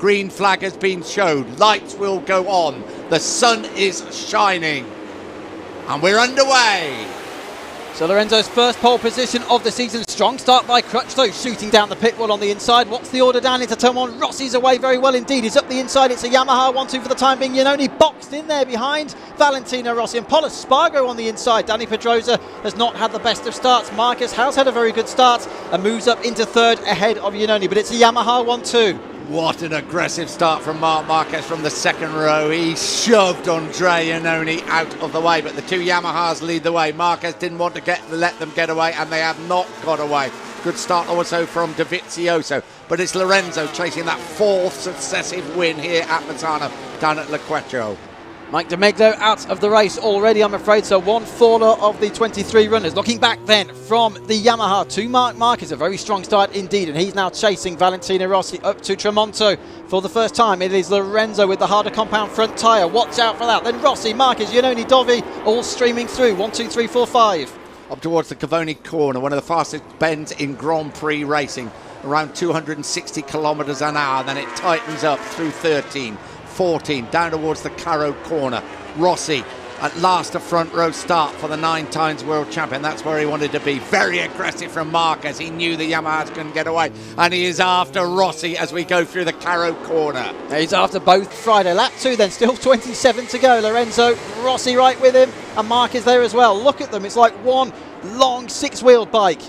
Green flag has been shown. Lights will go on. The sun is shining. And we're underway. So Lorenzo's first pole position of the season. Strong start by Crutchlow, shooting down the pit wall on the inside. What's the order down into turn one? Rossi's away very well indeed. He's up the inside. It's a Yamaha 1-2 for the time being. Iannone boxed in there behind Valentino Rossi. And Paul Espargaro on the inside. Danny Pedrosa has not had the best of starts. Marquez has had a very good start and moves up into third ahead of Iannone. But it's a Yamaha 1-2. What an aggressive start from Marc Marquez from the second row. He shoved Andrea Iannone out of the way, but the two Yamahas lead the way. Marquez didn't want to let them get away, and they have not got away. Good start also from Dovizioso, but it's Lorenzo chasing that fourth successive win here at Misano down at Le Quecho. Mike DeMeglo out of the race already, I'm afraid, so one faller of the 23 runners. Looking back then from the Yamaha to Marc Marquez, a very strong start indeed, and he's now chasing Valentino Rossi up to Tremonto for the first time. It is Lorenzo with the harder compound front tyre. Watch out for that. Then Rossi, Marquez, Iannone, Dovi, all streaming through. 1, 2, 3, 4, 5. Up towards the Cavoni corner, one of the fastest bends in Grand Prix racing, around 260 kilometres an hour. Then it tightens up through 13. 14 down towards the Caro corner. Rossi at last a front row start for the 9 times world champion. That's where he wanted to be. Very aggressive from Marquez. He knew the Yamahas couldn't get away, and he is after Rossi as we go through the Caro corner. He's after both Friday. Lap 2 then, still 27 to go. Lorenzo, Rossi right with him, and Marquez there as well. Look at them, it's like one long 6-wheeled bike.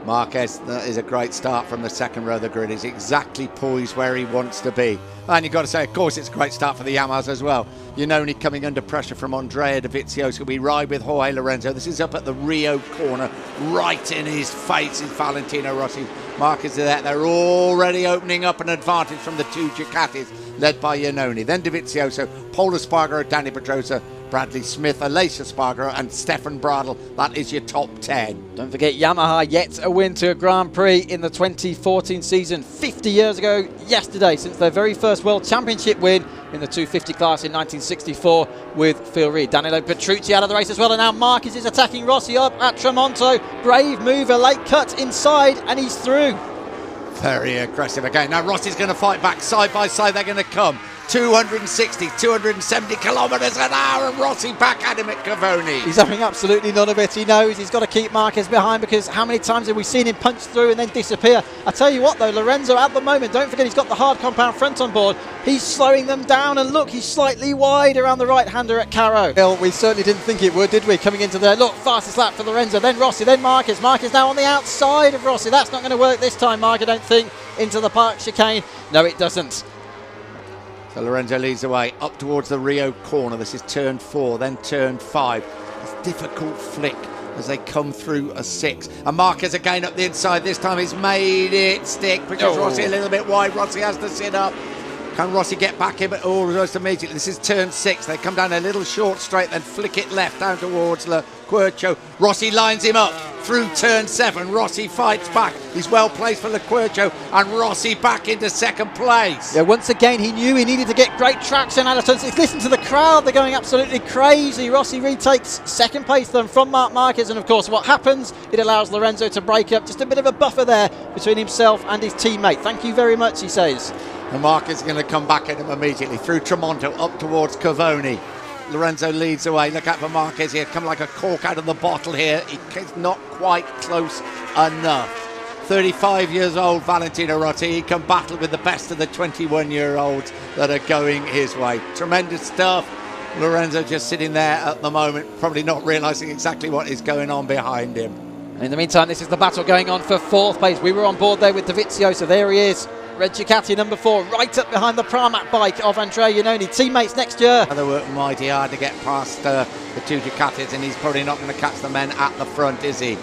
Marquez, that is a great start from the second row of the grid. He's exactly poised where he wants to be. And you've got to say, of course, it's a great start for the Yamahas as well. Iannone coming under pressure from Andrea Dovizioso. We ride with Jorge Lorenzo. This is up at the Rio corner. Right in his face is Valentino Rossi. Marquez is there. They're already opening up an advantage from the two Ducatis, led by Iannone. Then Dovizioso, Paul Espargaro, Danny Pedrosa, Bradley Smith, Aleix Espargaro and Stefan Bradl. That is your top 10. Don't forget Yamaha yet a win to a Grand Prix in the 2014 season. 50 years ago yesterday since their very first World Championship win in the 250 class in 1964 with Phil Reed. Danilo Petrucci out of the race as well, and now Marquez is attacking Rossi up at Tremonto. Brave move, a late cut inside, and he's through. Very aggressive again. Now Rossi's going to fight back side by side. They're going to come 260, 270 kilometres an hour, and Rossi back at him at Cavoni. He's having absolutely none of it. He knows he's got to keep Marquez behind, because how many times have we seen him punch through and then disappear? I tell you what though, Lorenzo at the moment, don't forget he's got the hard compound front on board. He's slowing them down, and look, he's slightly wide around the right-hander at Caro. Well, we certainly didn't think it would, did we? Coming into there, look, fastest lap for Lorenzo, then Rossi, then Marquez. Marquez now on the outside of Rossi. That's not going to work this time, Mark, I don't think. Into the park chicane. No, it doesn't. So Lorenzo leads the way up towards the Rio corner. This is turn 4, then turn 5. It's a difficult flick as they come through a 6. And Marquez again up the inside. This time he's made it stick because Rossi a little bit wide. Rossi has to sit up. Can Rossi get back in? Almost immediately. This is turn 6. They come down a little short straight, then flick it left down towards Le Quecho. Rossi lines him up through turn 7. Rossi fights back. He's well placed for Le Quecho, and Rossi back into second place. Yeah, once again he knew he needed to get great traction out of turn 6. Listen to the crowd, they're going absolutely crazy. Rossi retakes second place then from Marc Marquez, and of course what happens, it allows Lorenzo to break up. Just a bit of a buffer there between himself and his teammate. Thank you very much, he says. And Marquez is going to come back at him immediately through Tremonto up towards Cavoni. Lorenzo leads the way. Look out for Marquez here. Come like a cork out of the bottle here. He's not quite close enough. 35 years old, Valentino Rossi. He can battle with the best of the 21-year-olds that are going his way. Tremendous stuff. Lorenzo just sitting there at the moment, probably not realising exactly what is going on behind him. And in the meantime, this is the battle going on for 4th place. We were on board there with Dovizioso. There he is. Red Ducati number 4, right up behind the Pramac bike of Andrea Iannone. Teammates next year. They work mighty hard to get past the two Ducatis, and he's probably not going to catch the men at the front, is he?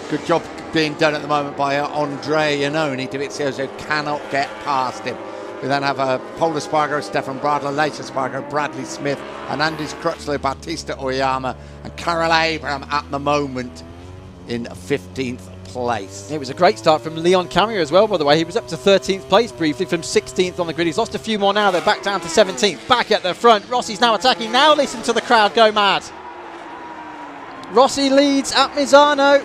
Good job being done at the moment by Andrea Iannone. Dovizioso cannot get past him. We then have Paul Espargaro, Stefan Bradl, Aleix Espargaro, Bradley Smith, Hernandez Crutchlow, Batista Oyama, and Karel Abraham at the moment in 15th place. It was a great start from Leon Camier as well, by the way. He was up to 13th place briefly from 16th on the grid. He's lost a few more now. They're back down to 17th. Back at the front. Rossi's now attacking. Now listen to the crowd go mad. Rossi leads at Misano.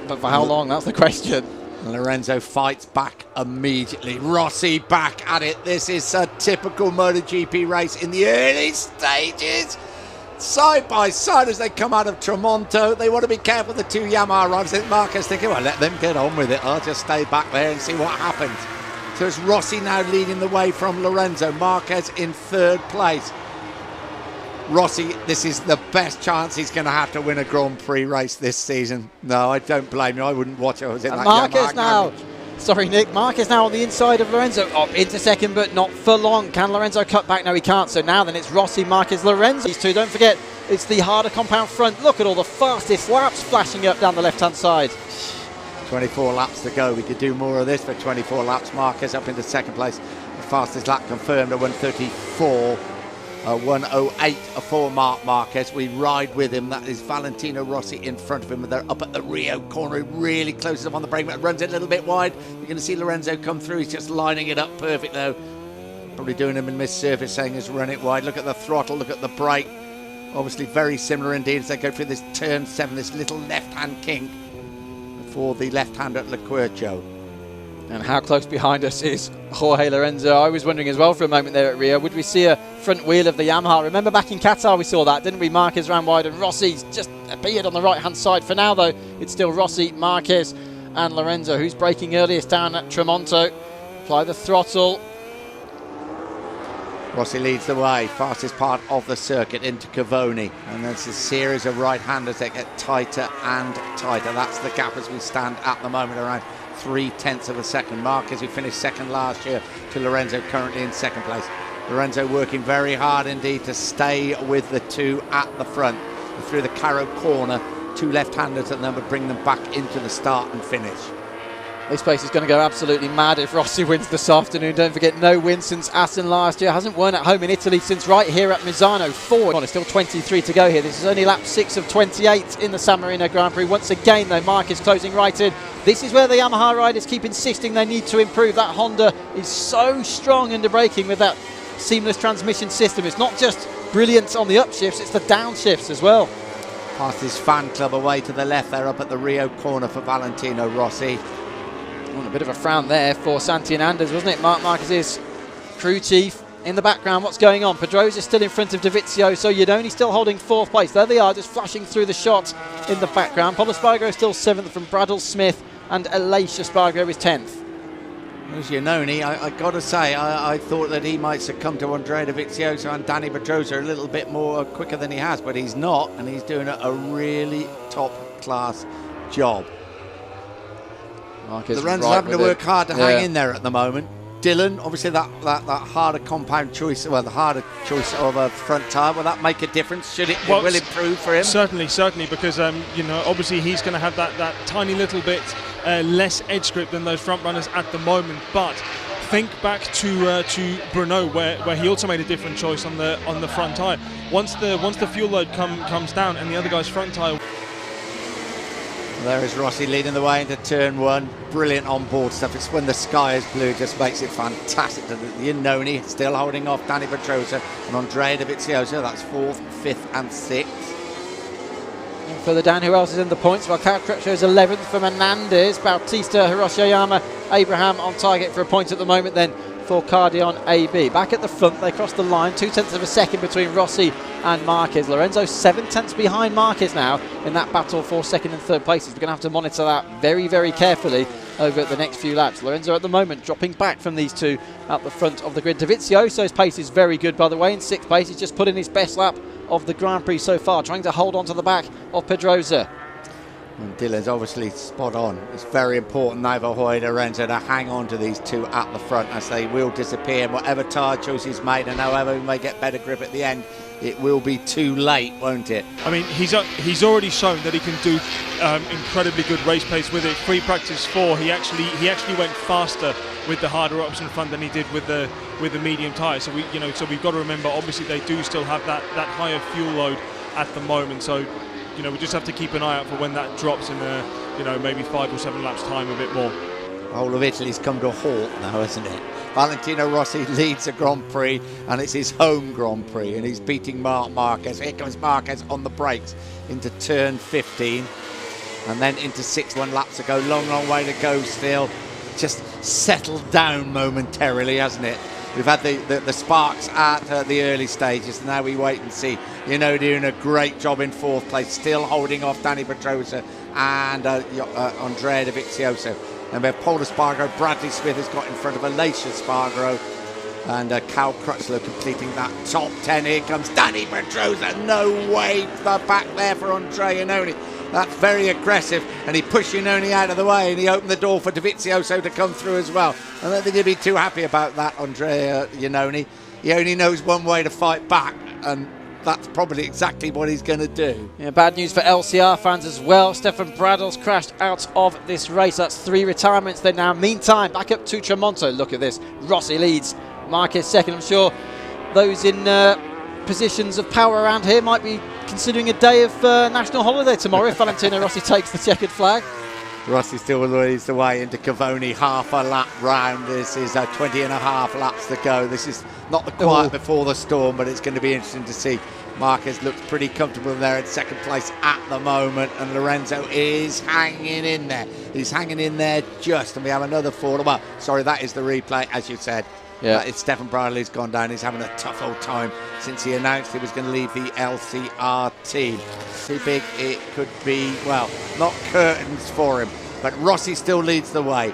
But for how long? That's the question. And Lorenzo fights back immediately. Rossi back at it. This is a typical MotoGP race in the early stages. Side by side as they come out of Tramonto. They want to be careful, the two Yamaha riders. I think Marquez thinking, well, let them get on with it. I'll just stay back there and see what happens. So it's Rossi now leading the way from Lorenzo. Marquez in third place. Rossi, this is the best chance he's going to have to win a Grand Prix race this season. No, I don't blame you. I wouldn't watch it. I was in that Marquez Yamaha now. carriage. Sorry, Nick. Marquez now on the inside of Lorenzo. Up into second, but not for long. Can Lorenzo cut back? No, he can't. So now then it's Rossi, Marquez, Lorenzo. These two, don't forget, it's the harder compound front. Look at all the fastest laps flashing up down the left-hand side. 24 laps to go. We could do more of this for 24 laps. Marquez up into second place. The fastest lap confirmed at 1:34. 1:08 for Marc Marquez. We ride with him. That is Valentino Rossi in front of him. They're up at the Rio corner. He really closes up on the brake, but runs it a little bit wide. You're going to see Lorenzo come through. He's just lining it up perfect though. Probably doing him in mid-surface, saying is run it wide. Look at the throttle, look at the brake. Obviously very similar indeed as they go through this turn 7, this little left-hand kink for the left-hander at Lecquercio. And how close behind us is Jorge Lorenzo? I was wondering as well for a moment there at Rio, would we see a front wheel of the Yamaha? Remember back in Qatar we saw that, didn't we? Marquez ran wide and Rossi's just appeared on the right-hand side. For now, though, it's still Rossi, Marquez and Lorenzo. Who's braking earliest down at Tramonto? Apply the throttle. Rossi leads the way, fastest part of the circuit into Cavoni. And there's a series of right-handers that get tighter and tighter. That's the gap as we stand at the moment, around 0.3 of a second. Marquez, who finished second last year, to Lorenzo currently in second place. Lorenzo working very hard indeed to stay with the two at the front. Through the Caro corner, two left-handers and then would bring them back into the start and finish. This place is going to go absolutely mad if Rossi wins this afternoon. Don't forget, no win since Assen last year. Hasn't won at home in Italy since right here at Misano. Forward. It's still 23 to go here. This is only lap 6 of 28 in the San Marino Grand Prix. Once again, though, Marquez closing right in. This is where the Yamaha riders keep insisting they need to improve. That Honda is so strong under braking with that seamless transmission system. It's not just brilliant on the upshifts, it's the downshifts as well. Past his fan club away to the left there up at the Rio corner for Valentino Rossi. Well, a bit of a frown there for Santi and Anders, wasn't it? Marc Marquez's crew chief in the background. What's going on? Pedrosa's still in front of Davizio, so Iannone still holding 4th place. There they are, just flashing through the shot in the background. Pablo Spargo still 7th from Bradle Smith, and Alicia Spargo is 10th. There's Iannone. I got to say, I thought that he might succumb to Andrea Dovizioso and Danny Pedrosa a little bit more quicker than he has, but he's not, and he's doing a really top-class job. Lorenzo's having to work hard to hang in there at the moment. Dylan, obviously that harder compound choice, well, the harder choice of a front tyre, will that make a difference? Should it, well, will improve for him? Certainly, because you know, obviously he's going to have that tiny little bit less edge grip than those front runners at the moment. But think back to Bruno, where he also made a different choice on the front tyre. Once the fuel load comes down and the other guy's front tyre. There is Rossi leading the way into turn 1. Brilliant on-board stuff. It's when the sky is blue, just makes it fantastic. Iannone still holding off Danny Pedrosa and Andrea Dovizioso. That's 4th, 5th and 6th. And further down, who else is in the points? Well, Caucracho is 11th from Hernandez. Bautista, Hiroshiyama, Abraham on target for a point at the moment then for Cardion AB. Back at the front, they cross the line. 0.2 of a second between Rossi and Marquez. Lorenzo 7/10 behind Marquez now in that battle for 2nd and 3rd places. We're going to have to monitor that very, very carefully over the next few laps. Lorenzo at the moment dropping back from these two at the front of the grid. Dovizioso's pace is very good, by the way. In 6th place, he's just put in his best lap of the Grand Prix so far, trying to hold on to the back of Pedrosa. And Dylan's obviously spot on. It's very important now for Jorge Lorenzo to hang on to these two at the front, as they will disappear. And whatever tyre choice he's made, and however he may get better grip at the end, it will be too late, won't it? I mean, he's already shown that he can do incredibly good race pace with it. Free practice 4, he actually went faster with the harder option front than he did with the medium tyre. So we've got to remember, obviously they do still have that higher fuel load at the moment. So we just have to keep an eye out for when that drops in maybe 5 or 7 laps time a bit more. The whole of Italy's come to a halt now, hasn't it? Valentino Rossi leads the Grand Prix, and it's his home Grand Prix, and he's beating Marc Marquez. Here comes Marquez on the brakes into turn 15. and then into 6 laps to go. Long way to go still. Just settled down momentarily, hasn't it? We've had the sparks at the early stages, and now we wait and see. Doing a great job in 4th place, still holding off Danny Pedrosa and Andrea Dovizioso. And we have Paul Espargaro. Bradley Smith has got in front of Alicia Espargaro, and Cal Crutchlow completing that top 10. Here comes Danny Pedrosa. No way back there for Andrea Iannone. That's very aggressive, and he pushed Iannone out of the way, and he opened the door for Dovizioso to come through as well. I don't think he'd be too happy about that, Andrea Iannone. He only knows one way to fight back, and that's probably exactly what he's going to do. Yeah, bad news for LCR fans as well. Stefan Bradl's crashed out of this race. That's 3 retirements then now. Meantime, back up to Tremonto. Look at this. Rossi leads. Marquez second. I'm sure those in positions of power around here might be considering a day of national holiday tomorrow if Valentino Rossi takes the checkered flag. Rossi still leads the way into Cavoni, half a lap round. This is 20 and a half laps to go. This is not the quiet before the storm, but it's going to be interesting to see. Marquez looks pretty comfortable there in 2nd place at the moment, and Lorenzo is hanging in there. He's hanging in there just, and we have another 4. Well, sorry, that is the replay, as you said. Yeah, it's Stefan Bradley's gone down. He's having a tough old time since he announced he was going to leave the LCR team. See big it could be, well, not curtains for him, but Rossi still leads the way.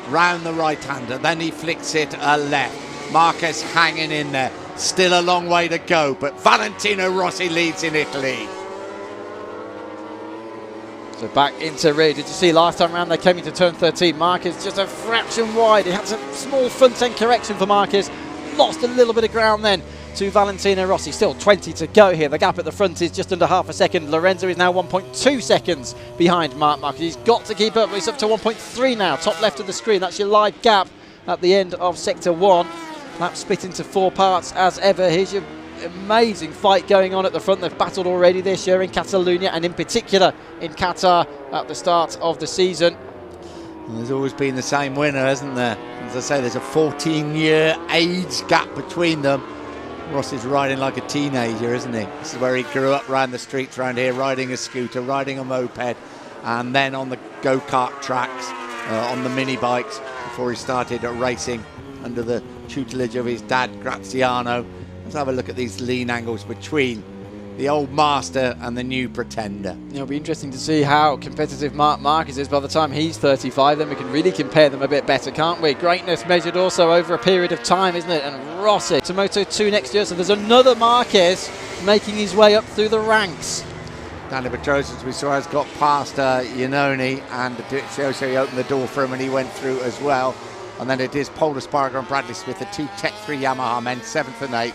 Round the right-hander, then he flicks it left. Marquez hanging in there. Still a long way to go, but Valentino Rossi leads in Italy. So back into rear. Did you see last time round they came into turn 13? Marquez just a fraction wide. He had a small front end correction for Marquez. Lost a little bit of ground then to Valentino Rossi. Still 20 to go here. The gap at the front is just under half a second. Lorenzo is now 1.2 seconds behind Marc Marquez. He's got to keep up. He's up to 1.3 now. Top left of the screen. That's your live gap at the end of sector 1. Lap split into 4 parts as ever. Here's your amazing fight going on at the front. They've battled already this year in Catalonia, and in particular in Qatar at the start of the season. And there's always been the same winner, hasn't there? As I say, there's a 14-year age gap between them. Rossi's riding like a teenager, isn't he? This is where he grew up around the streets around here, riding a scooter, riding a moped, and then on the go-kart tracks, on the mini bikes, before he started racing under the tutelage of his dad, Graziano. Let's have a look at these lean angles between the old master and the new pretender. It'll be interesting to see how competitive Marc Marquez is by the time he's 35. Then we can really compare them a bit better, can't we? Greatness measured also over a period of time, isn't it? And Rossi to Moto2 next year, so there's another Marquez making his way up through the ranks. Danny Pedrosa, as we saw, has got past Iannone, and Dovizioso, he opened the door for him and he went through as well. And then it is Paul Espargaro and Bradley Smith, the 2 Tech 3 Yamaha men, 7th and 8th.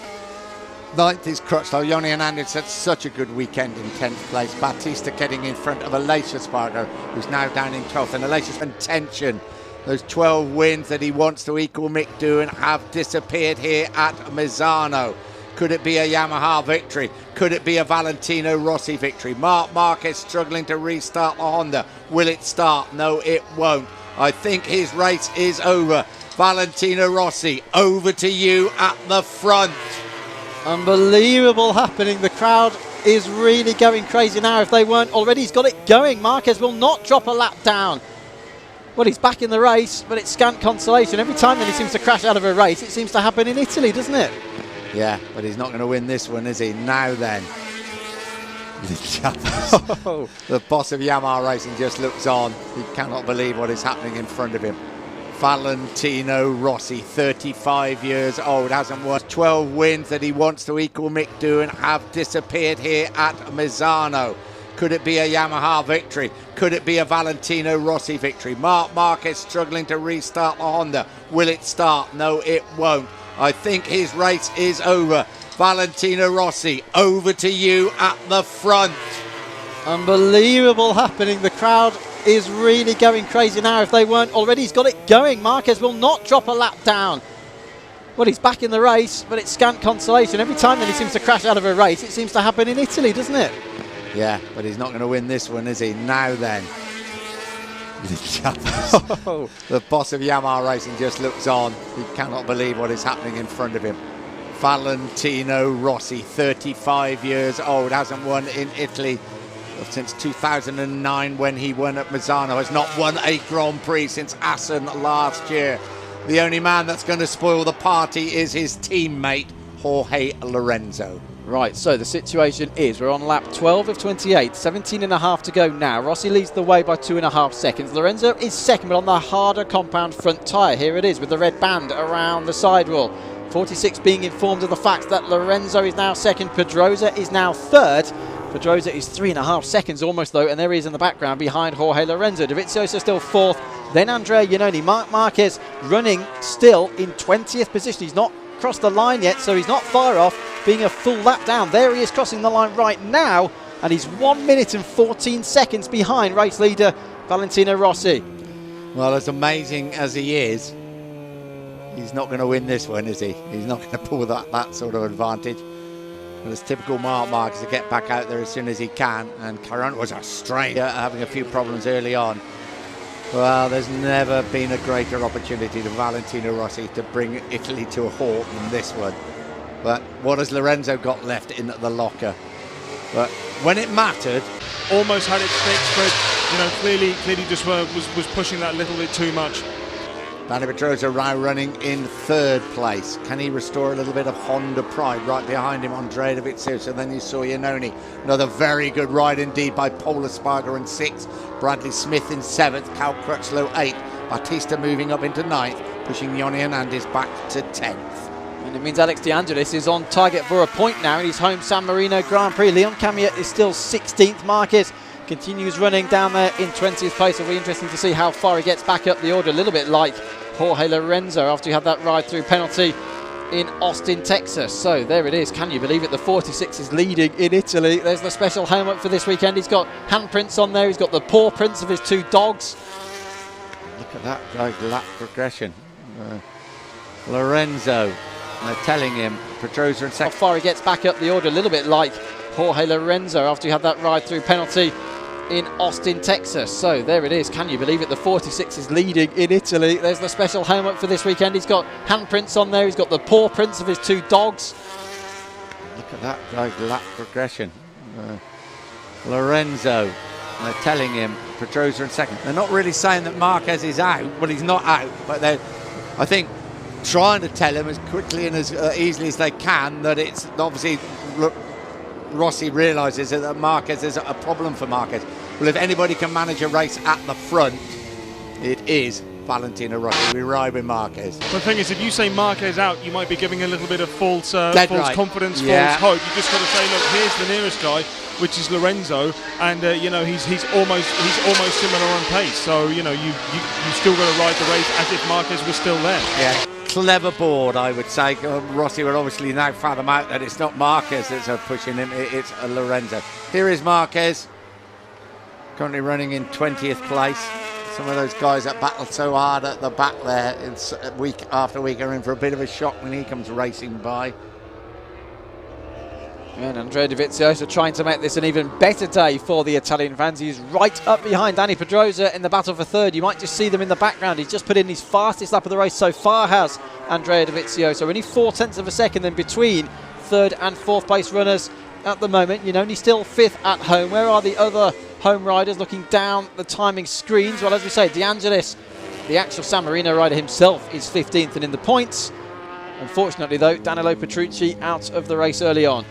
9th is Crutchlow. Yoni Hernandez had such a good weekend in 10th place. Batista getting in front of Alicia Espargaro, who's now down in 12th. And Alicia's contention, those 12 wins that he wants to equal Mick Doohan, have disappeared here at Misano. Could it be a Yamaha victory? Could it be a Valentino Rossi victory? Marc Marquez struggling to restart the Honda. Will it start? No, it won't. I think his race is over. Valentino Rossi, over to you at the front. Unbelievable happening. The crowd is really going crazy now. If they weren't already, he's got it going. Marquez will not drop a lap down. Well, he's back in the race, but it's scant consolation. Every time that he seems to crash out of a race, it seems to happen in Italy, doesn't it? Yeah, but he's not going to win this one, is he? Now then. The boss of Yamaha Racing just looks on. He cannot believe what is happening in front of him. Valentino Rossi, 35 years old, hasn't won. 12 wins that he wants to equal Mick Doohan have disappeared here at Misano. Could it be a Yamaha victory? Could it be a Valentino Rossi victory? Marc Marquez struggling to restart the Honda. Will it start? No, it won't. I think his race is over. Valentino Rossi, over to you at the front. Unbelievable happening. The crowd is really going crazy now. If they weren't already, he's got it going. Marquez will not drop a lap down. Well, he's back in the race, but it's scant consolation. Every time that he seems to crash out of a race, it seems to happen in Italy, doesn't it? Yeah, but he's not going to win this one, is he? Now then. The boss of Yamaha Racing just looks on. He cannot believe what is happening in front of him. Valentino Rossi, 35 years old, hasn't won in Italy since 2009 when he won at Misano. Has not won a Grand Prix since Assen last year. The only man that's going to spoil the party is his teammate, Jorge Lorenzo. Right, so the situation is we're on lap 12 of 28, 17.5 to go now. Rossi leads the way by 2.5 seconds. Lorenzo is second, but on the harder compound front tyre. Here it is with the red band around the sidewall. 46 being informed of the fact that Lorenzo is now second. Pedrosa is now third. Pedrosa is 3.5 seconds almost though, and there he is in the background behind Jorge Lorenzo. Dovizioso still fourth, then Andrea Iannone. Marc Marquez running still in 20th position. He's not crossed the line yet, so he's not far off, being a full lap down. There he is crossing the line right now, and he's 1 minute and 14 seconds behind race leader Valentino Rossi. Well, as amazing as he is, he's not going to win this one, is he? He's not going to pull that sort of advantage. But it's typical Marc Marquez to get back out there as soon as he can, and Caron was a stranger, having a few problems early on. Well, there's never been a greater opportunity to Valentino Rossi to bring Italy to a halt than this one. But what has Lorenzo got left in the locker? But when it mattered, almost had it fixed, but clearly just was pushing that a little bit too much. Dani Pedrosa now running in third place. Can he restore a little bit of Honda pride? Right behind him, Andrea Dovizioso. Then you saw Iannone. Another very good ride indeed by Paul Espargaro in sixth. Bradley Smith in seventh. Cal Crutchlow eighth. Batista moving up into ninth, pushing Yoni Hernandez back to 10th. And it means Alex De Angelis is on target for a point now in his home San Marino Grand Prix. Leon Camier is still 16th. Marquez continues running down there in 20th place. It'll be interesting to see how far he gets back up the order, a little bit like Jorge Lorenzo after he had that ride through penalty in Austin, Texas. So there it is. Can you believe it? The 46 is leading in Italy. There's the special helmet for this weekend. He's got handprints on there. He's got the paw prints of his two dogs. Look at that guy's lap progression. Lorenzo, they're telling him, Pedrosa in second. How far he gets back up the order, a little bit like Jorge Lorenzo after he had that ride through penalty in Austin, Texas. So there it is. Can you believe it? The 46 is leading in Italy. There's the special helmet for this weekend. He's got handprints on there. He's got the paw prints of his two dogs. Look at that guy's lap progression. Lorenzo, they're telling him, Pedrosa in second. They're not really saying that Marquez is out. Well, he's not out, but they're, I think, trying to tell him as quickly and as easily as they can that it's obviously Rossi realises that Marquez is a problem for Marquez. Well, if anybody can manage a race at the front, it is Valentino Rossi. We ride with Marquez. The thing is, if you say Marquez out, you might be giving a little bit of false right. confidence, Yeah. false hope. You just got to say, look, here's the nearest guy, which is Lorenzo, and he's almost similar on pace. So you still got to ride the race as if Marquez was still there. Yeah. Clever board, I would say. Rossi would obviously now fathom out that it's not Marquez that's pushing him, it's Lorenzo. Here is Marquez, currently running in 20th place. Some of those guys that battle so hard at the back there, it's week after week, are in for a bit of a shock when he comes racing by. And Andrea Dovizioso trying to make this an even better day for the Italian fans. He's right up behind Dani Pedrosa in the battle for third. You might just see them in the background. He's just put in his fastest lap of the race so far, has Andrea Dovizioso. Only 0.4 of a second in between third and fourth place runners at the moment. Iannone still fifth at home. Where are the other home riders looking down the timing screens? Well, as we say, De Angelis, the actual San Marino rider himself, is 15th and in the points. Unfortunately, though, Danilo Petrucci out of the race early on.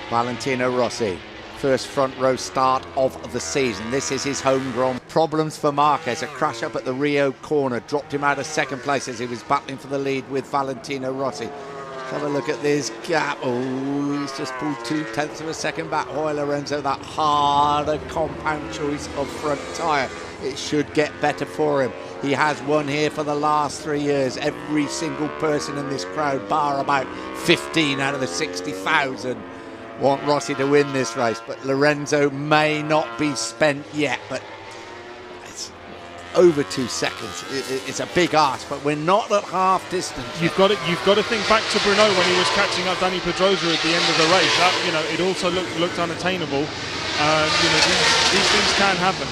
Valentino Rossi, first front row start of the season. This is his home ground. Problems for Marquez. A crash up at the Rio corner dropped him out of second place as he was battling for the lead with Valentino Rossi. Let's have a look at this gap. Oh, he's just pulled 0.2 of a second back. Jorge Lorenzo, that harder compound choice of front tyre. It should get better for him. He has won here for the last 3 years. Every single person in this crowd, bar about 15 out of the 60,000, want Rossi to win this race, but Lorenzo may not be spent yet, but it's over 2 seconds. It's a big ask, but we're not at half distance. You've got to think back to Bruno when he was catching up Dani Pedrosa at the end of the race. That, it also looked unattainable. These things can happen.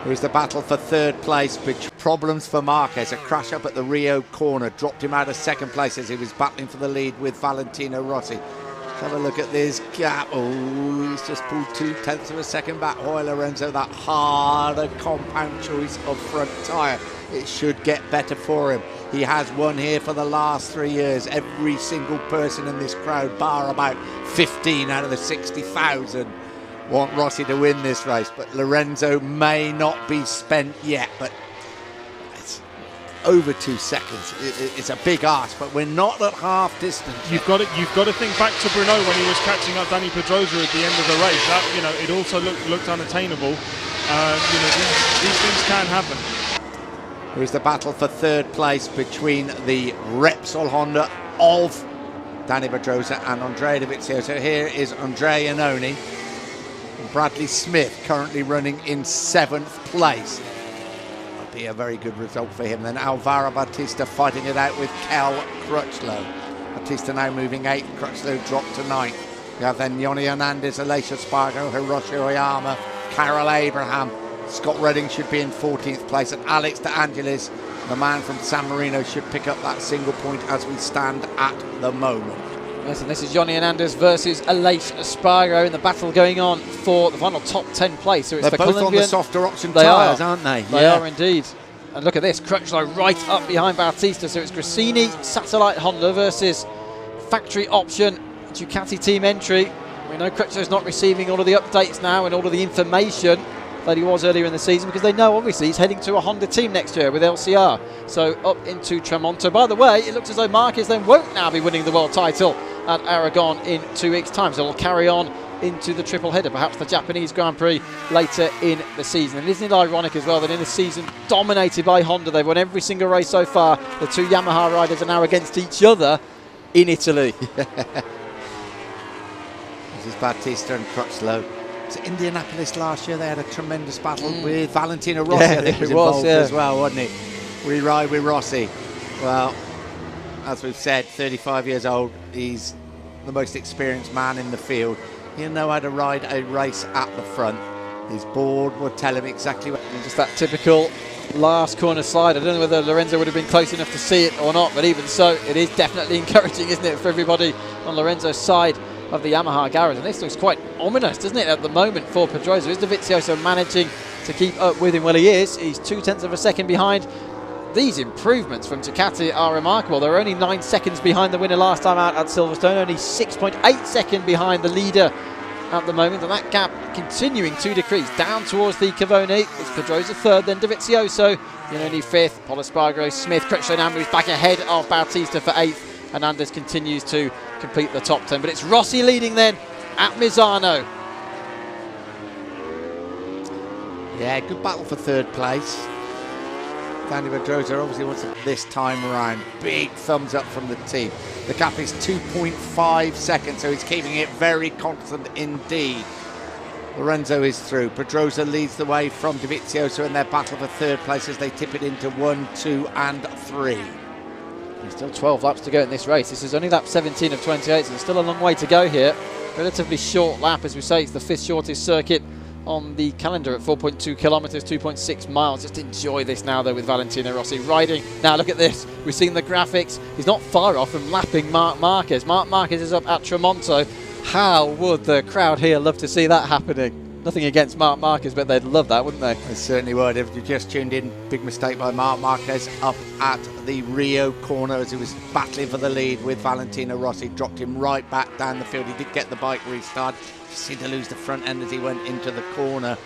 Here's the battle for third place, which problems for Marquez. A crash up at the Rio corner dropped him out of second place as he was battling for the lead with Valentino Rossi. Let's Have a look at this gap. Oh, he's just pulled 0.2 of a second back. Oh, Lorenzo, that harder compound choice of front tyre. It should get better for him. He has won here for the last 3 years. Every single person in this crowd, bar about 15 out of the 60,000, want Rossi to win this race. But Lorenzo may not be spent yet, but it's over 2 seconds. It's a big ask, but we're not at half distance. You've got to think back to Bruno when he was catching up Danny Pedrosa at the end of the race. That, you know, it also looked unattainable. You know, these things can happen. Here's the battle for third place between the Repsol Honda of Danny Pedrosa and Andrea Dovizioso. Here is Andrea Iannone. Bradley Smith currently running in 7th place. That'll be a very good result for him. Then Alvaro Bautista fighting it out with Kel Crutchlow. Bautista now moving 8th, Crutchlow dropped to 9th. You have then Yoni Hernandez, Alicia Spargo, Hiroshi Oyama, Carol Abraham. Scott Redding should be in 14th place, and Alex De Angelis, the man from San Marino, should pick up that single point as we stand at the moment. Yes, and this is Johnny Hernandez versus Aleix Espargaro in the battle going on for the final top 10 place. So it's They're the both Colombian. on the softer option tyres, aren't they? They are indeed. And look at this, Crutchlow right up behind Bautista. So it's Gresini Satellite Honda versus factory option Ducati team entry. We know Crutchlow's not receiving all of the updates now and all of the information that he was earlier in the season, because they know obviously he's heading to a Honda team next year with LCR. So up into Tramonto. By the way, it looks as though Marquez then won't now be winning the world title at Aragon in 2 weeks' time. So we'll carry on into the triple header, perhaps the Japanese Grand Prix later in the season. And isn't it ironic as well that in a season dominated by Honda, they've won every single race so far. The two Yamaha riders are now against each other in Italy. This is Bautista and Crutchlow. So Indianapolis last year, they had a tremendous battle with Valentino Rossi. I think was involved as well, wasn't he? We ride with Rossi. Well, as we've said, 35 years old. He's the most experienced man in the field. He'll know how to ride a race at the front. His board will tell him exactly what. And just that typical last corner slide. I don't know whether Lorenzo would have been close enough to see it or not, but even so, it is definitely encouraging, isn't it, for everybody on Lorenzo's side of the Yamaha garage. And this looks quite ominous, doesn't it, at the moment for Pedrosa? Is Dovizioso managing to keep up with him? Well, he is. He's 0.2 of a second behind. These improvements from Ducati are remarkable. They're only 9 seconds behind the winner last time out at Silverstone, only 6.8 seconds behind the leader at the moment, and that gap continuing to decrease down towards the Cavone. It's Pedrosa third, then Dovizioso, Iannone fifth, Paul Espargaro, Smith, Crutchlow now moves back ahead of Bautista for 8th. Hernandez continues to complete the top 10, but it's Rossi leading then at Misano. Yeah, good battle for third place. Danny Pedrosa obviously wants it this time around. Big thumbs up from the team. The gap is 2.5 seconds, so he's keeping it very constant indeed. Lorenzo is through. Pedrosa leads the way from Dovizioso in their battle for third place as they tip it into 1, 2 and 3. There's still 12 laps to go in this race. This is only lap 17 of 28, so there's still a long way to go here. Relatively short lap, as we say. It's the 5th shortest circuit on the calendar at 4.2 kilometres, 2.6 miles. Just enjoy this now, though, with Valentino Rossi riding. Now, look at this. We've seen the graphics. He's not far off from lapping Marc Marquez. Marc Marquez is up at Tramonto. How would the crowd here love to see that happening? Nothing against Marc Marquez, but they'd love that, wouldn't they? They certainly would. If you just tuned in, big mistake by Marc Marquez up at the Rio corner as he was battling for the lead with Valentino Rossi. Dropped him right back down the field. He did get the bike restart. Seemed to lose the front end as he went into the corner.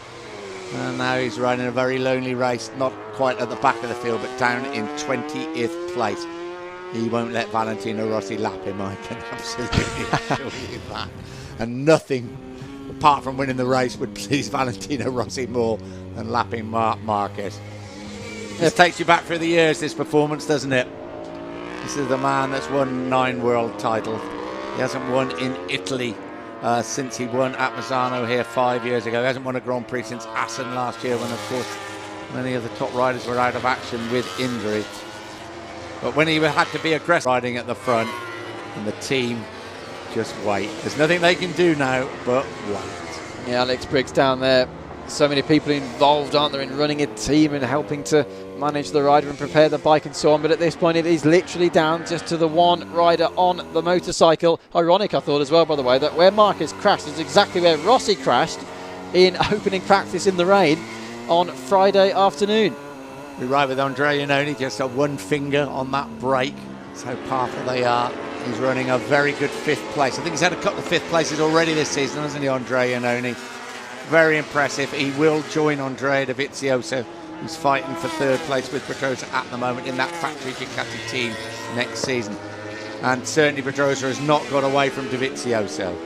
And now he's riding a very lonely race, not quite at the back of the field, but down in 20th place. He won't let Valentino Rossi lap him, I can absolutely assure you that. And nothing apart from winning the race would please Valentino Rossi more than lapping Marc Marquez. This takes you back through the years, this performance, doesn't it? This is the man that's won 9 world titles. He hasn't won in Italy since he won at Misano here 5 years ago. He hasn't won a Grand Prix since Assen last year, when, of course, many of the top riders were out of action with injury. But when he had to be aggressive riding at the front, and the team just wait. There's nothing they can do now but wait. Yeah, Alex Briggs down there. So many people involved, aren't there, in running a team and helping to manage the rider and prepare the bike and so on, but at this point it is literally down just to the one rider on the motorcycle. Ironic, I thought as well, by the way, that where Marquez crashed is exactly where Rossi crashed in opening practice in the rain on Friday afternoon. We ride with Andrea Iannone, just a one finger on that brake. That's how powerful they are. He's running a very good 5th place. I think he's had a couple of 5th places already this season, hasn't he, Andrea Iannone? Very impressive. He will join Andrea Dovizioso, who's fighting for 3rd place with Pedrosa at the moment in that factory Ducati team next season. And certainly Pedrosa has not got away from Dovizioso.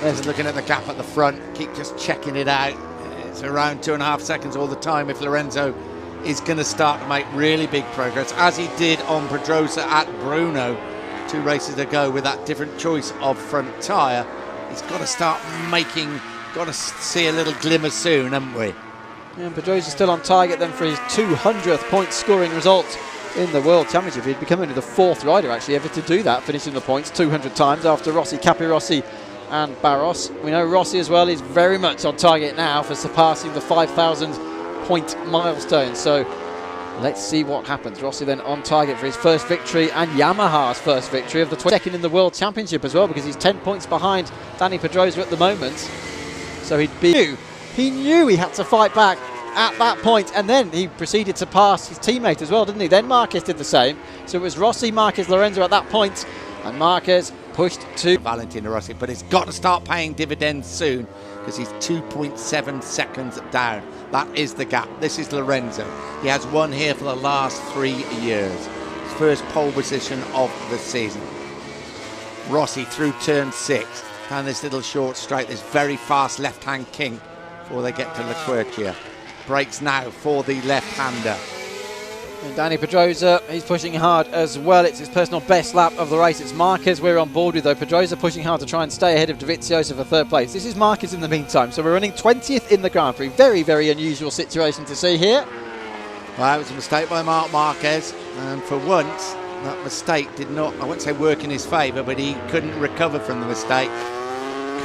Just looking at the gap at the front, keep just checking it out. It's around 2.5 seconds all the time if Lorenzo is going to start to make really big progress, as he did on Pedrosa at Brno 2 races ago with that different choice of front tyre. He's got to start making, got to see a little glimmer soon, haven't we? Yeah, and Pedrosa's still on target then for his 200th point scoring result in the World Championship. He'd become only the 4th rider actually ever to do that, finishing the points 200 times after Rossi, Capirossi and Barros. We know Rossi as well is very much on target now for surpassing the 5,000 point milestone. So let's see what happens. Rossi then on target for his first victory and Yamaha's first victory of the 22nd in the World Championship as well, because he's 10 points behind Danny Pedrosa at the moment. So he knew he had to fight back at that point, and then he proceeded to pass his teammate as well, didn't he? Then Marquez did the same. So it was Rossi, Marquez, Lorenzo at that point, and Marquez pushed to Valentino Rossi, but it's got to start paying dividends soon because he's 2.7 seconds down. That is the gap. This is Lorenzo. He has won here for the last 3 years. His first pole position of the season. Rossi through turn 6, down this little short straight, this very fast left-hand kink before they get to La Quercia. Brakes now for the left-hander. And Danny Pedrosa, he's pushing hard as well. It's his personal best lap of the race. It's Marquez we're on board with, though. Pedrosa pushing hard to try and stay ahead of Dovizioso for 3rd place. This is Marquez in the meantime. So we're running 20th in the Grand Prix. Very, very unusual situation to see here. Well, it was a mistake by Marc Marquez. And for once, that mistake did not, I won't say work in his favour, but he couldn't recover from the mistake.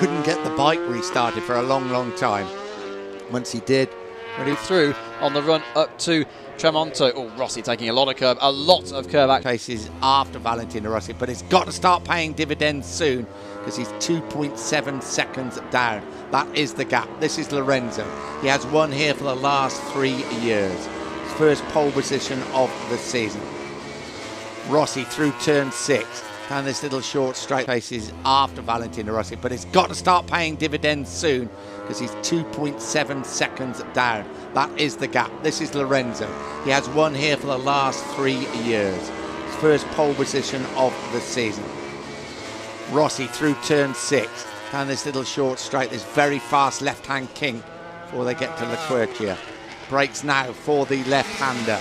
Couldn't get the bike restarted for a long, long time. Once he did, ready through on the run up to Tremonto. Oh, Rossi taking a lot of curve action. Places after Valentino Rossi, but it's got to start paying dividends soon because he's 2.7 seconds down. That is the gap. This is Lorenzo. He has won here for the last 3 years. His first pole position of the season. Rossi through turn 6, down this little short straight, places after Valentino Rossi, but it's got to start paying dividends soon because he's 2.7 seconds down. That is the gap. This is Lorenzo. He has won here for the last 3 years. His first pole position of the season. Rossi through turn 6, down this little short straight, this very fast left-hand kink before they get to La Quercia. Brakes now for the left-hander.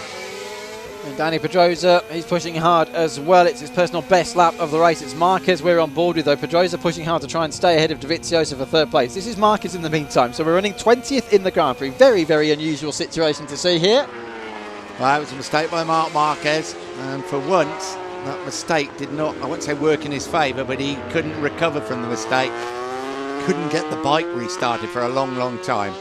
And Danny Pedrosa, he's pushing hard as well. It's his personal best lap of the race. It's Marquez we're on board with, though. Pedrosa pushing hard to try and stay ahead of Dovizioso for 3rd place. This is Marquez in the meantime. So we're running 20th in the Grand Prix. Very, very unusual situation to see here. Well, it was a mistake by Marc Marquez. And for once, that mistake did not, I won't say work in his favour, but he couldn't recover from the mistake. Couldn't get the bike restarted for a long, long time.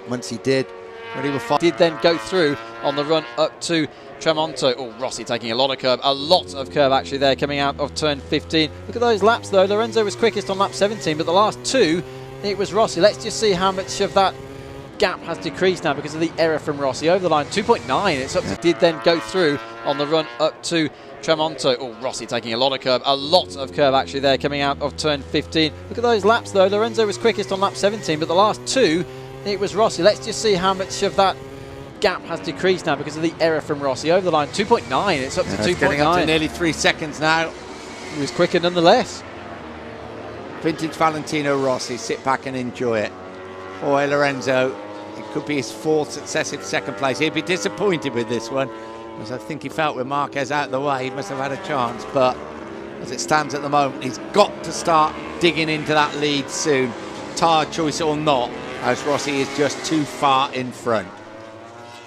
Once he did, but he was fine. Did then go through on the run up to Tremonto. Oh, Rossi taking a lot of curve actually there coming out of turn 15. Look at those laps though. Lorenzo was quickest on lap 17, but the last 2 it was Rossi. Let's just see how much of that gap has decreased now because of the error from Rossi. Over the line 2.9. It's up to did then go through on the run up to Tremonto. Oh, Rossi taking a lot of curve actually there coming out of turn 15. Look at those laps though. Lorenzo was quickest on lap 17, but the last 2 it was Rossi. Let's just see how much of that gap has decreased now because of the error from Rossi. Over the line 2.9. It's up to 2.9. Getting up to nearly 3 seconds now. He was quicker nonetheless. Vintage Valentino Rossi. Sit back and enjoy it. Boy, Lorenzo, it could be his 4th successive 2nd place. He'd be disappointed with this one, because I think he felt with Marquez out of the way, he must have had a chance. But as it stands at the moment, he's got to start digging into that lead soon. Tyre choice or not, as Rossi is just too far in front.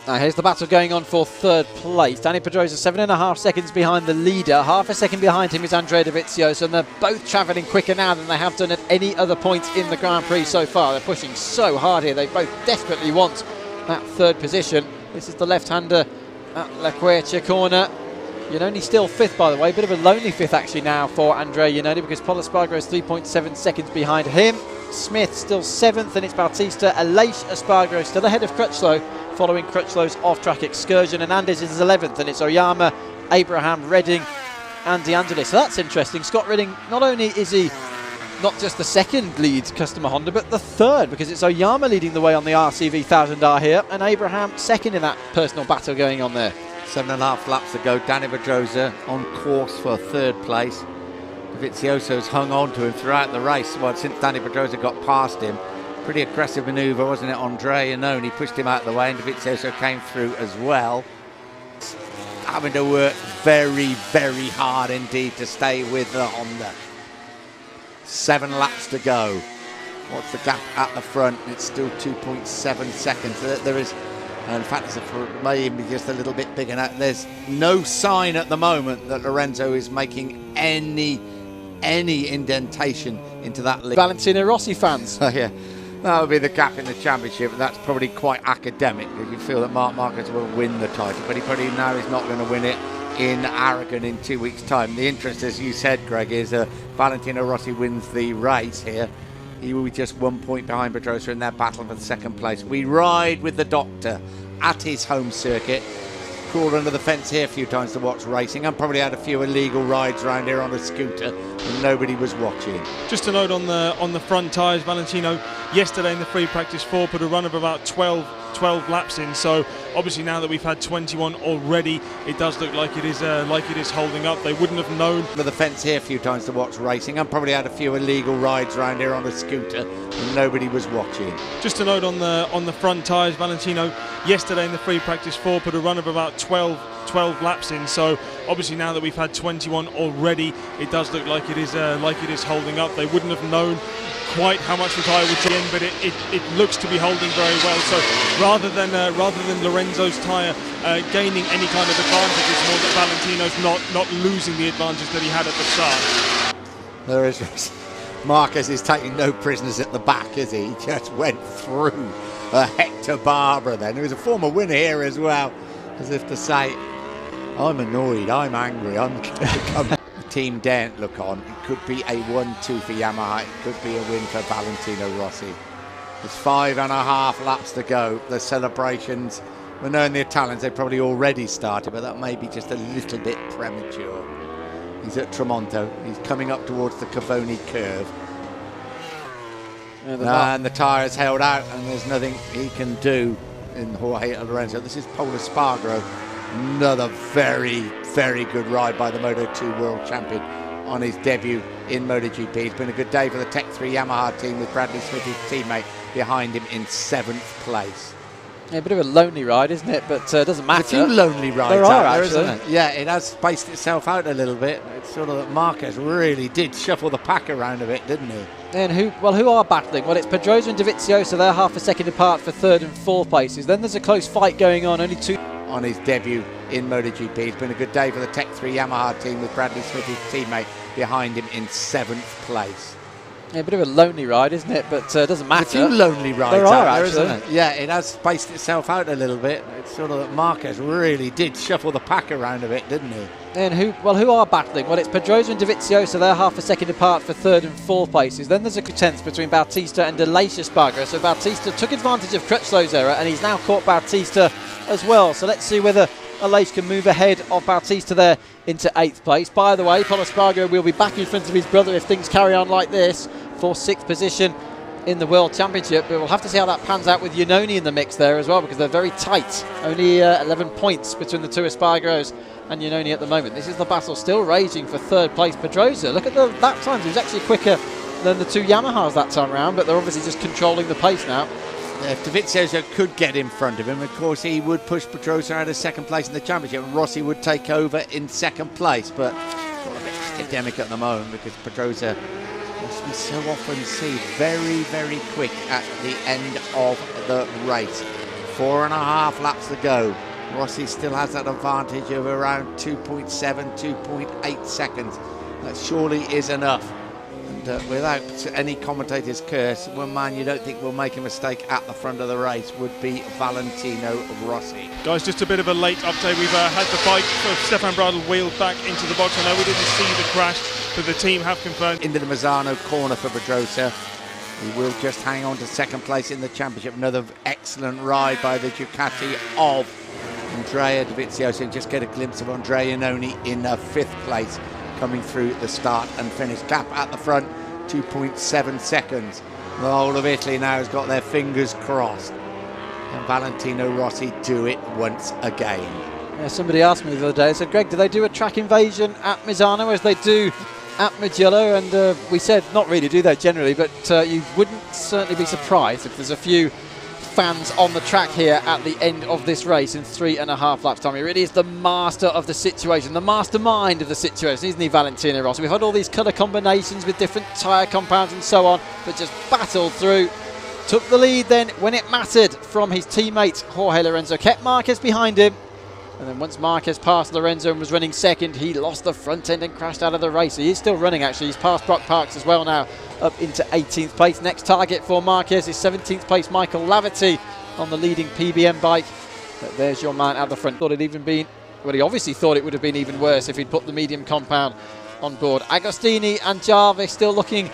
Now here's the battle going on for 3rd place. Danny Pedrosa 7.5 seconds behind the leader. Half a second behind him is Andrea Dovizioso, and they're both travelling quicker now than they have done at any other point in the Grand Prix so far. They're pushing so hard here. They both desperately want that 3rd position. This is the left-hander at La Quercia corner. Iannone still fifth, by the way. Bit of a lonely fifth actually now for Andrea Iannone, because Pol Espargaro is 3.7 seconds behind him. Smith still seventh, and it's Bautista. Aleix Espargaro still ahead of Crutchlow, following Crutchlow's off-track excursion. Hernandez is 11th, and it's Oyama, Abraham, Redding and De Angelis. So that's interesting. Scott Redding, not only is he not just the second lead customer Honda, but the third, because it's Oyama leading the way on the RCV 1000R here, and Abraham second in that personal battle going on there. 7.5 laps to go. Dani Pedrosa on course for third place. Dovizioso's hung on to him throughout the race. Well, since Dani Pedrosa got past him, pretty aggressive manoeuvre, wasn't it? Andrea Iannone, he pushed him out of the way, and Dovizioso came through as well. Having to work very, very hard indeed to stay with the Honda. 7 laps to go. What's the gap at the front? It's still 2.7 seconds. There is, in fact, it may even be just a little bit bigger now. There's no sign at the moment that Lorenzo is making any indentation into that lead. Valentino Rossi fans. Oh, yeah, that would be the gap in the championship. That's probably quite academic, because you feel that Marc Marquez will win the title, but he probably now is not going to win it in Aragon in 2 weeks' time. The interest, as you said, Greg, is Valentino Rossi wins the race here. He will be just 1 point behind Pedrosa in their battle for the second place. We ride with the doctor at his home circuit. Crawled under the fence here a few times to watch racing, and probably had a few illegal rides around here on a scooter and nobody was watching. Just a note on the front tyres, Valentino yesterday in the free practice 4 put a run of about 12 laps in, so obviously now that we've had 21 already, it does look like it is holding up. They wouldn't have known. Under the fence here a few times to watch racing, and probably had a few illegal rides around here on a scooter and nobody was watching. Just a note on the front tyres, Valentino yesterday in the free practice 4 put a run of about 12 laps in, so obviously now that we've had 21 already, it does look like it is holding up. They wouldn't have known quite how much the tyre would be in, but it looks to be holding very well. So rather than Lorenzo's tyre gaining any kind of advantage, it's more that Valentino's not losing the advantage that he had at the start. There is Marquez is taking no prisoners at the back, is he? He just went through Hector Barbara then, who was a former winner here as well, as if to say, I'm annoyed, I'm angry, I'm going to come. The team daren't look on. It could be a 1-2 for Yamaha. It could be a win for Valentino Rossi. There's 5.5 laps to go. The celebrations, well, knowing the Italians, they probably already started, but that may be just a little bit premature. He's at Tremonto. He's coming up towards the Cavoni curve. And the tyres held out, and there's nothing he can do in Jorge Lorenzo. This is Pol Espargaro. Another very, very good ride by the Moto2 World Champion on his debut in MotoGP. It's been a good day for the Tech 3 Yamaha team, with Bradley Smith, his teammate, behind him in 7th place. Yeah, a bit of a lonely ride, isn't it? But it doesn't matter. A few lonely rides there out are, there, actually. isn't it? Yeah, it has spaced itself out a little bit. It's sort of that Marquez really did shuffle the pack around a bit, didn't he? And who are battling? Well, it's Pedrosa and Dovizioso. They're half a second apart for 3rd and 4th places. Then there's a close fight going on. Only 2 on his debut in MotoGP. It's been a good day for the Tech 3 Yamaha team, with Bradley Smith, his teammate, behind him in 7th place. Yeah, a bit of a lonely ride, isn't it? But it doesn't matter. A few lonely rides there out are, there, actually. isn't it? Yeah, it has spaced itself out a little bit. It's sort of that Marquez really did shuffle the pack around a bit, didn't he? And who are battling? Well, it's Pedrosa and Dovizioso. They're half a second apart for 3rd and 4th places. Then there's a tenth between Bautista and Aleix Espargaro. So Bautista took advantage of Crutchlow's error, and he's now caught Bautista as well. So let's see whether Aleix can move ahead of Bautista there into 8th place. By the way, Pol Espargaro will be back in front of his brother if things carry on like this, for 6th position in the World Championship. But we'll have to see how that pans out with Iannone in the mix there as well, because they're very tight. Only 11 points between the two Espargaros and Iannone at the moment. This is the battle still raging for 3rd place. Pedrosa, look at the lap times. He was actually quicker than the two Yamahas that time around, but they're obviously just controlling the pace now. If Dovizioso could get in front of him, of course, he would push Pedrosa out of 2nd place in the championship, and Rossi would take over in 2nd place. But it's a bit academic at the moment, because Pedrosa, as we so often see, very, very quick at the end of the race. 4.5 laps to go. Rossi still has that advantage of around 2.7, 2.8 seconds. That surely is enough. And without any commentator's curse, one man you don't think will make a mistake at the front of the race would be Valentino Rossi. Guys, just a bit of a late update. We've had the bike of Stefan Bradl wheeled back into the box. I know we didn't see the crash, but the team have confirmed. Into the Misano corner for Pedrosa. He will just hang on to second place in the championship. Another excellent ride by the Ducati of Andrea Dovizioso. And just get a glimpse of Andrea Iannone in fifth place, coming through the start and finish. Gap at the front, 2.7 seconds. The whole of Italy now has got their fingers crossed. And Valentino Rossi do it once again. Yeah, somebody asked me the other day, I said, Greg, do they do a track invasion at Misano as they do at Mugello? And we said, not really, do they generally? But you wouldn't certainly be surprised if there's a few fans on the track here at the end of this race in 3.5 laps time. He really is the master of the situation, the mastermind of the situation, isn't he, Valentino Rossi? We've had all these colour combinations with different tyre compounds and so on, but just battled through, took the lead then when it mattered from his teammate Jorge Lorenzo, kept Marquez behind him, and then once Marquez passed Lorenzo and was running second, he lost the front end and crashed out of the race. He is still running, actually. He's passed Brock Parks as well now, up into 18th place. Next target for Marquez is 17th place Michael Laverty on the leading PBM bike. But there's your man at the front. Thought it'd even been, well, he obviously thought it would have been even worse if he'd put the medium compound on board. Agostini and Jarvis still looking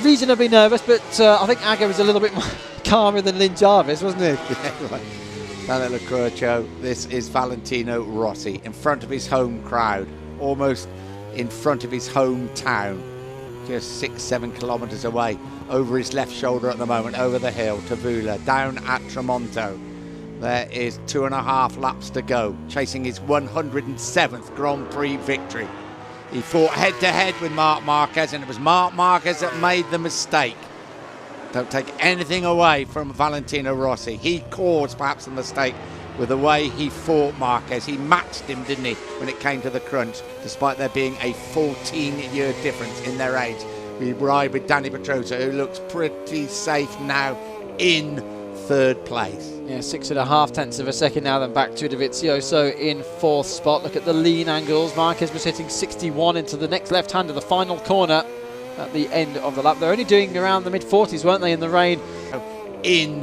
reasonably nervous, but I think Aga was a little bit more calmer than Lynn Jarvis, wasn't he? Yeah, right. Down at Lecurcio, this is Valentino Rossi in front of his home crowd, almost in front of his hometown, just 6-7 kilometres away, over his left shoulder at the moment, over the hill to Vula, down at Tremonto. There is 2.5 laps to go, chasing his 107th Grand Prix victory. He fought head-to-head with Marc Marquez, and it was Marc Marquez that made the mistake. Don't take anything away from Valentino Rossi. He caused perhaps a mistake with the way he fought Marquez. He matched him, didn't he, when it came to the crunch, despite there being a 14-year difference in their age. We ride with Danny Pedrosa, who looks pretty safe now in third place. Yeah, 6.5 tenths of a second now, then back to Dovizioso in fourth spot. Look at the lean angles. Marquez was hitting 61 into the next left-hand of the final corner at the end of the lap. They're only doing around the mid-40s, weren't they, in the rain? In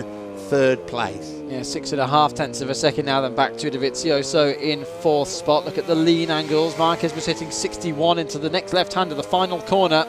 third place. Yeah, 6.5 tenths of a second now, then back to Dovizioso in fourth spot. Look at the lean angles. Marquez was hitting 61 into the next left-hand of the final corner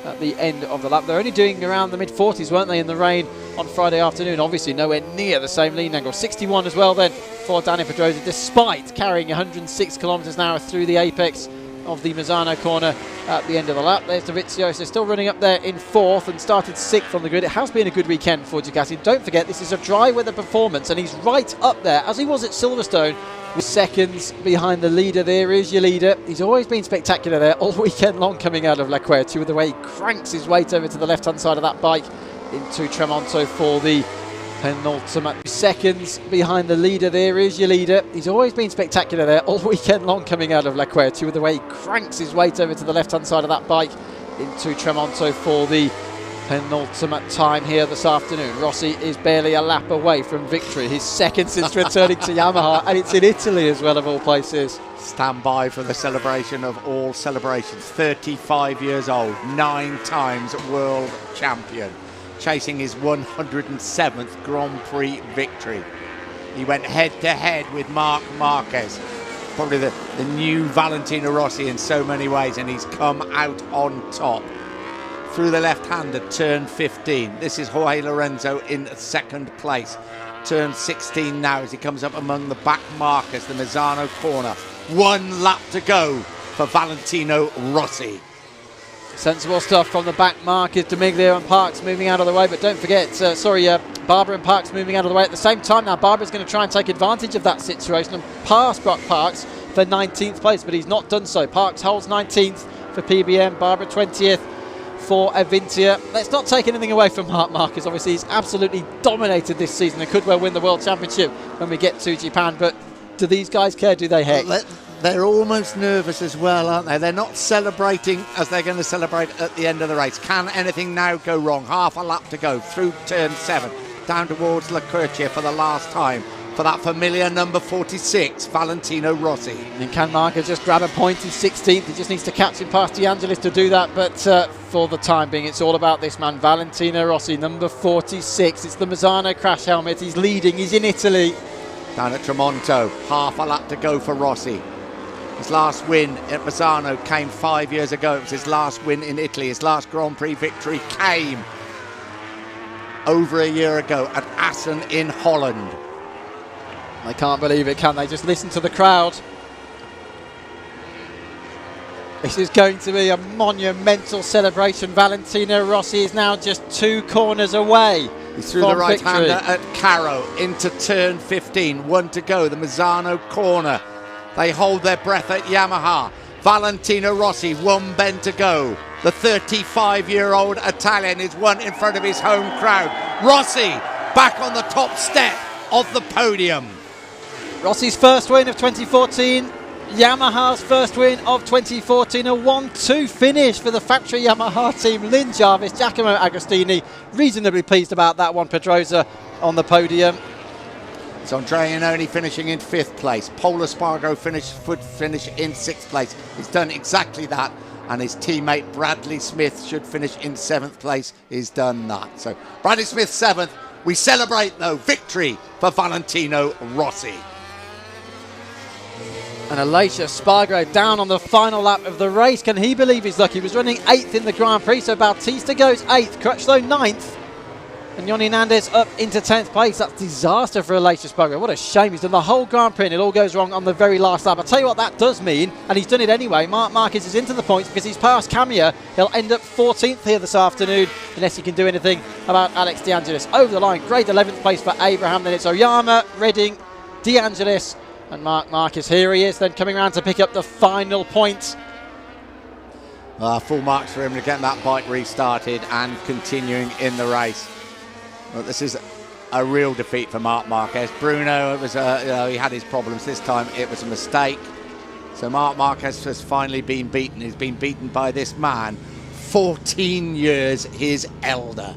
at the end of the lap. They're only doing around the mid-40s, weren't they, in the rain on Friday afternoon? Obviously nowhere near the same lean angle. 61 as well then for Danny Pedrosa, despite carrying 106 kilometres an hour through the apex of the Misano corner at the end of the lap. There's Dovizioso still running up there in fourth and started 6th on the grid. It has been a good weekend for Ducati. Don't forget, this is a dry weather performance, and he's right up there, as he was at Silverstone, with seconds behind the leader. There is your leader. He's always been spectacular there all weekend long coming out of La Quercia, with the way he cranks his weight over to the left-hand side of that bike into Tremonto for the penultimate. Seconds behind the leader. There is your leader. He's always been spectacular there all weekend long coming out of La Quercia, with the way he cranks his weight over to the left-hand side of that bike into Tremonto for the penultimate time here this afternoon. Rossi is barely a lap away from victory, his second since returning to Yamaha, and it's in Italy as well, of all places. Stand by for the celebration of all celebrations. 35 years old, 9 times world champion, chasing his 107th Grand Prix victory. He went head-to-head with Marc Marquez, probably the new Valentino Rossi in so many ways, and he's come out on top. Through the left-hand at turn 15. This is Jorge Lorenzo in second place. Turn 16 now as he comes up among the back markers, the Misano corner. 1 lap to go for Valentino Rossi. Sensible stuff from the back markers. D'Amiglio and Parks moving out of the way, but don't forget, Barber and Parks moving out of the way at the same time. Now Barber's going to try and take advantage of that situation and pass Brock Parks for 19th place, but he's not done so. Parks holds 19th for PBM, Barber 20th for Avintia. Let's not take anything away from Marc Marquez. Obviously, he's absolutely dominated this season and could well win the World Championship when we get to Japan, but do these guys care? Do they heck? They're almost nervous as well, aren't they? They're not celebrating as they're going to celebrate at the end of the race. Can anything now go wrong? Half a lap to go through turn 7, down towards La Quercia for the last time. for that familiar number 46, Valentino Rossi. And can Marquez just grab a point in 16th? He just needs to catch him past De Angelis to do that, but for the time being, it's all about this man, Valentino Rossi, number 46. It's the Misano crash helmet. He's leading. He's in Italy. Down at Tremonto, half a lap to go for Rossi. His last win at Misano came 5 years ago. It was his last win in Italy. His last Grand Prix victory came over a year ago at Assen in Holland. They can't believe it, can they? Just listen to the crowd. This is going to be a monumental celebration. Valentino Rossi is now just 2 corners away. He's through the right-hander at Caro into turn 15. 1 to go, the Misano corner. They hold their breath at Yamaha. Valentino Rossi, 1 bend to go. The 35-year-old Italian is 1 in front of his home crowd. Rossi back on the top step of the podium. Rossi's first win of 2014, Yamaha's first win of 2014, a 1-2 finish for the factory Yamaha team. Lynn Jarvis, Giacomo Agostini, reasonably pleased about that one. Pedrosa on the podium. It's Andrea Iannone finishing in 5th place. Paul Espargaro would finish in 6th place. He's done exactly that, and his teammate Bradley Smith should finish in 7th place. He's done that. So Bradley Smith 7th. We celebrate, though, victory for Valentino Rossi. And Aleix Espargaro down on the final lap of the race. Can he believe his luck? He was running 8th in the Grand Prix, so Bautista goes 8th, Crutchlow 9th. And Yoni Hernandez up into 10th place. That's disaster for Aleix Espargaro. What a shame. He's done the whole Grand Prix and it all goes wrong on the very last lap. I'll tell you what that does mean, and he's done it anyway. Marc Marquez is into the points because he's passed Camia. He'll end up 14th here this afternoon unless he can do anything about Alex De Angelis. Over the line, great 11th place for Abraham. Then it's Oyama, Redding, De Angelis, and Marc Marquez. Here he is then coming around to pick up the final point. Full marks for him to get that bike restarted and continuing in the race. Well, this is a real defeat for Marc Marquez. Bruno, it was he had his problems this time. It was a mistake. So Marc Marquez has finally been beaten. He's been beaten by this man, 14 years his elder.